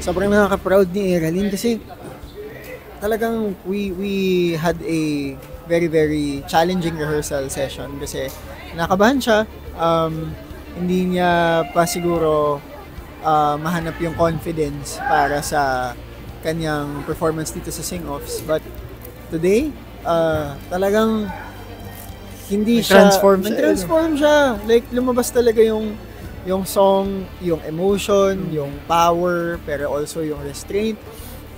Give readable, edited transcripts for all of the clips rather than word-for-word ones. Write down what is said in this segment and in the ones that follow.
sobrang nakaka-proud ni Eralyn kasi talagang we had a very very challenging rehearsal session kasi nakabahan siya. Hindi niya pa siguro mahanap yung confidence para sa kanyang performance dito sa sing-offs. But today, talagang hindi siya Nag-transform siya, nag-transform siya. Like lumabas talaga yung song, yung emotion, yung power, pero also yung restraint.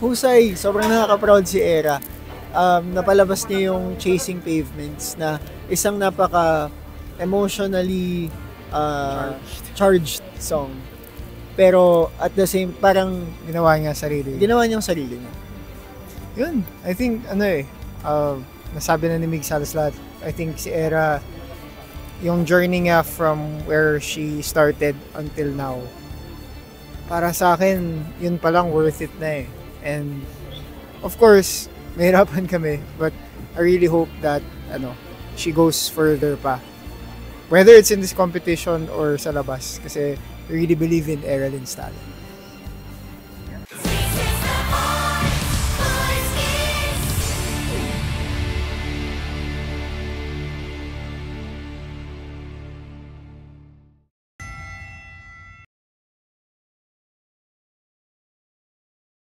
Husay, sobrang nakaka-proud si Era. Napalabas niya yung Chasing Pavements na isang napaka emotionally charged song. Pero at the same, parang Ginawa niya sarili. ginawa niyang sarili niya. Yun, I think, nasabi na ni Mig Salas lahat. I think si Era, yung journey niya from where she started until now, para sa akin, yun palang worth it na eh. And, of course, mahirapan kami, but I really hope that, she goes further pa. Whether it's in this competition or sa labas, kasi I really believe in Eralyn's talent.